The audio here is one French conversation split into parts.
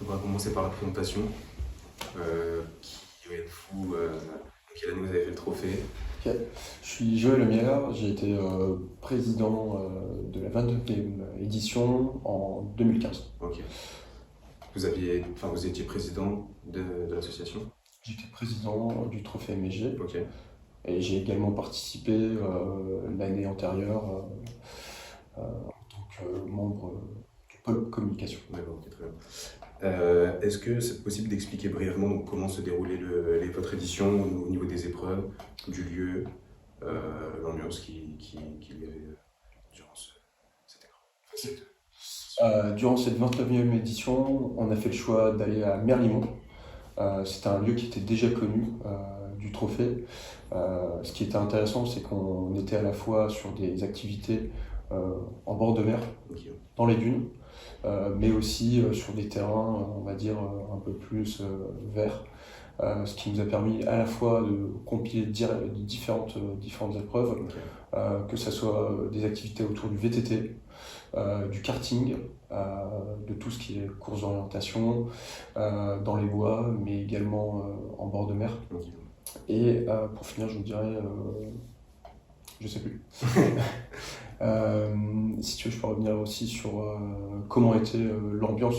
On va commencer par la présentation. Qui êtes-vous? Quelle année vous avez fait le trophée? Ok. Je suis Joël Lemierre, j'ai été président de la 22e édition en 2015. Ok. Vous étiez président de l'association? J'étais président du trophée MSG Ok. et j'ai également participé l'année antérieure en tant que membre du pôle communication. D'accord, ok, très bien. Est-ce que c'est possible d'expliquer brièvement donc, comment se déroulait votre édition au niveau des épreuves, du lieu, l'ambiance qu'il y avait durant cette épreuve? Durant cette 29e édition, on a fait le choix d'aller à Merlimont. C'était un lieu qui était déjà connu du trophée. Ce qui était intéressant, c'est qu'on était à la fois sur des activités en bord de mer, Ok. dans les dunes, mais aussi sur des terrains, on va dire, un peu plus verts. Ce qui nous a permis à la fois de compiler différentes épreuves, que ce soit des activités autour du VTT, du karting, de tout ce qui est courses d'orientation, dans les bois, mais également en bord de mer. Ok. Et pour finir, je vous dirais, je sais plus. Si tu veux, je peux revenir aussi sur comment était l'ambiance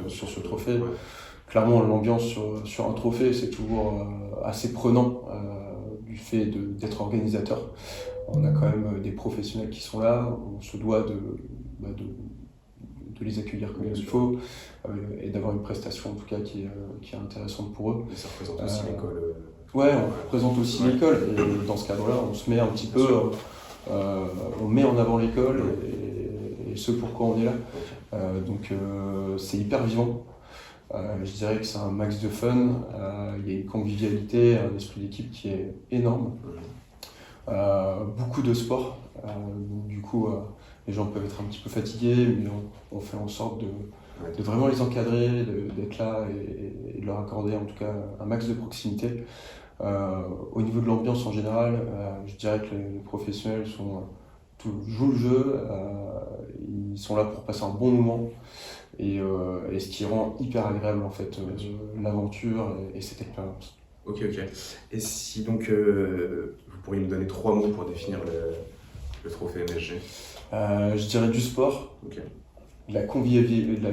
sur ce trophée. Ouais. Clairement, l'ambiance sur un trophée, c'est toujours assez prenant du fait d'être organisateur. On a quand même des professionnels qui sont là, on se doit de les accueillir comme il faut et d'avoir une prestation en tout cas qui est intéressante pour eux. Et ça représente aussi l'école. Ouais, on représente aussi l'école et dans ce cadre-là, on se met un petit peu, on met en avant l'école et ce pourquoi on est là. Donc c'est hyper vivant. Je dirais que c'est un max de fun, il y a une convivialité, un esprit d'équipe qui est énorme. Beaucoup de sport, donc du coup les gens peuvent être un petit peu fatigués, mais on fait en sorte de vraiment les encadrer, d'être là et de leur accorder en tout cas un max de proximité. Au niveau de l'ambiance en général, je dirais que les professionnels jouent le jeu, ils sont là pour passer un bon moment et ce qui rend hyper agréable en fait l'aventure et cette expérience. Ok. Et si donc vous pourriez me donner 3 mots pour définir le trophée MSG? Je dirais du sport, Ok. de la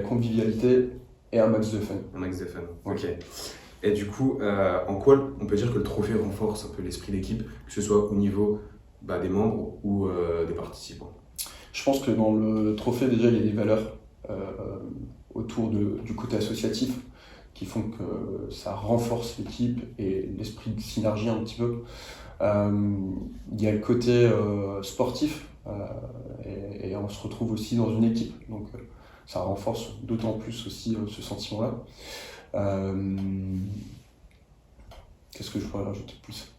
convivialité et un max de fun. Un max de fun. Ouais. Ok. Et du coup, en quoi on peut dire que le trophée renforce un peu l'esprit d'équipe, que ce soit au niveau des membres ou des participants? Je pense que dans le trophée, déjà, il y a des valeurs autour du côté associatif qui font que ça renforce l'équipe et l'esprit de synergie un petit peu. Il y a le côté sportif et on se retrouve aussi dans une équipe, donc ça renforce d'autant plus aussi ce sentiment-là. Qu'est-ce que je pourrais rajouter de plus?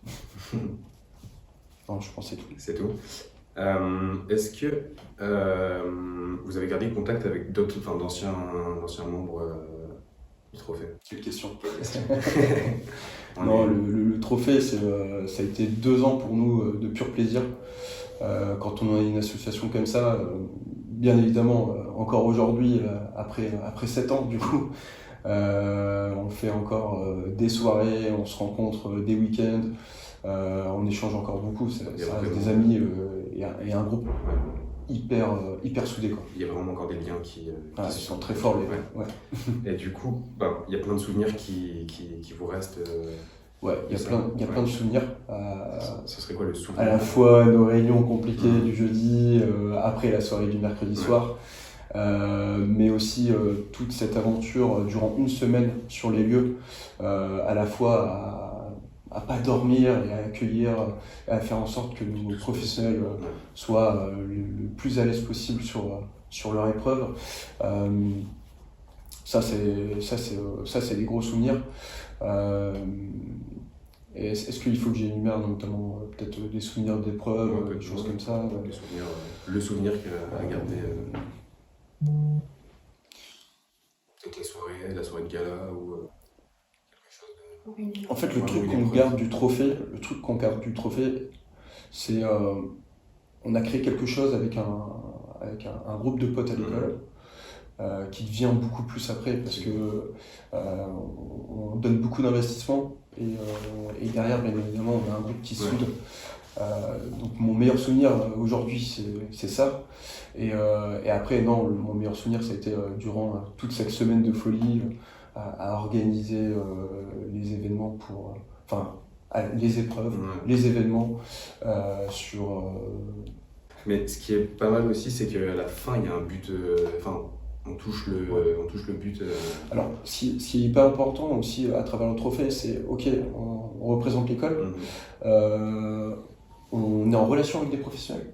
Non, je pense que c'est tout. C'est tout. Est-ce que vous avez gardé contact avec d'anciens membres du trophée? Quelle question. Non, le trophée, ça a été 2 ans pour nous de pur plaisir. Quand on a une association comme ça, bien évidemment, encore aujourd'hui, après 7 ans du coup, on fait encore des soirées, on se rencontre des week-ends, on échange encore beaucoup, ça reste des amis et un groupe hyper soudé, quoi. Il y a vraiment encore des liens qui Ils sont très forts, les gars. Ouais. Et du coup, il y a plein de souvenirs qui vous restent. Ouais, il y a plein de souvenirs. Ce serait quoi le souvenir? À la fois nos réunions compliquées du jeudi, après la soirée du mercredi soir, mais aussi toute cette aventure durant une semaine sur les lieux, à la fois à pas dormir et à accueillir, et à faire en sorte que nos professionnels soient le plus à l'aise possible sur leur épreuve. Ça c'est des gros souvenirs. Et est-ce qu'il faut que j'énumère notamment peut-être des souvenirs d'épreuves, des choses comme ça? Des souvenirs, le souvenir à garder. Peut-être la soirée de gala ou quelque chose de. En fait, le truc qu'on garde du trophée, c'est on a créé quelque chose avec un groupe de potes à l'école. qui devient beaucoup plus après, parce que on donne beaucoup d'investissement et derrière, bien évidemment, on a un groupe qui soude. Donc mon meilleur souvenir aujourd'hui, c'est ça. Et après, non, mon meilleur souvenir, ça a été durant toute cette semaine de folie à organiser les événements les épreuves, les événements Mais ce qui est pas mal aussi, c'est qu'à la fin, il y a un but. On touche le but. Alors, ce qui est hyper important aussi à travers le trophée, c'est OK, on représente l'école, on est en relation avec des professionnels.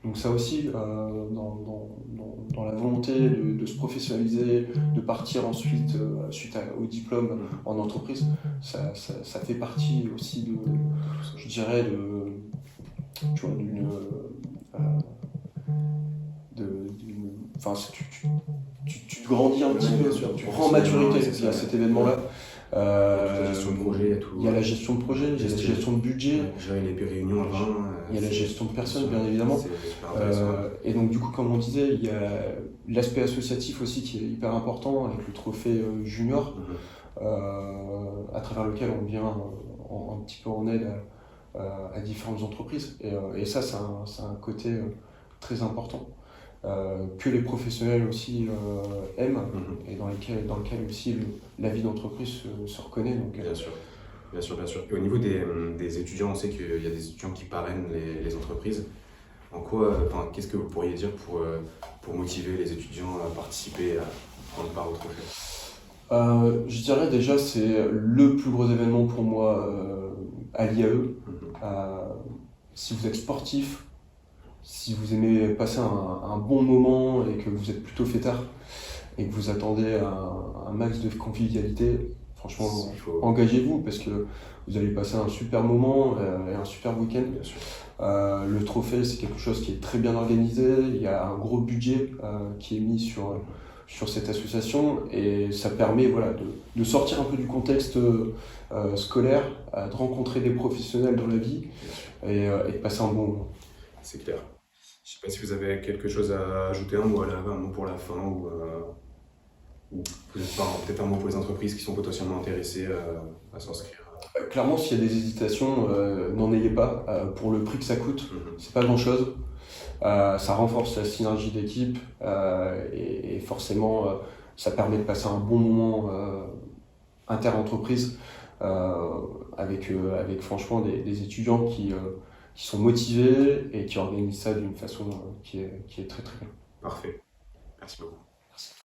Donc ça aussi, dans la volonté de se professionnaliser, de partir ensuite, suite au diplôme en entreprise, ça fait partie aussi je dirais, tu vois, tu te grandis un petit peu, tu prends en maturité à cet événement-là. Il y a la gestion de projet, il y a la gestion de projet, il y a la gestion de budget, gérer les réunions avant. il y a la gestion de personnes, bien évidemment. Et donc, du coup, comme on disait, il y a l'aspect associatif aussi qui est hyper important avec le trophée junior, à travers lequel on vient un petit peu en aide à différentes entreprises. Et ça, c'est un côté très important. Que les professionnels aussi aiment et dans lequel aussi la vie d'entreprise se reconnaît. Donc, bien sûr. Et au niveau des étudiants, on sait qu'il y a des étudiants qui parrainent les entreprises. Qu'est-ce que vous pourriez dire pour motiver les étudiants à participer, à prendre part au trophée? Je dirais déjà c'est le plus gros événement pour moi à l'IAE. Si vous êtes sportif, si vous aimez passer un bon moment et que vous êtes plutôt fêtard et que vous attendez un max de convivialité, franchement, engagez-vous parce que vous allez passer un super moment et un super week-end. Bien sûr. Le trophée, c'est quelque chose qui est très bien organisé. Il y a un gros budget qui est mis sur cette association et ça permet de sortir un peu du contexte scolaire, de rencontrer des professionnels dans la vie et de passer un bon moment. C'est clair. Je ne sais pas si vous avez quelque chose à ajouter, un mot pour la fin ou peut-être un mot pour les entreprises qui sont potentiellement intéressées à s'inscrire. Clairement, s'il y a des hésitations, n'en ayez pas. Pour le prix que ça coûte, c'est pas grand-chose. Ça renforce la synergie d'équipe et forcément, ça permet de passer un bon moment inter-entreprise avec franchement des étudiants qui sont motivés et qui organisent ça d'une façon qui est très très bien. Parfait. Merci beaucoup.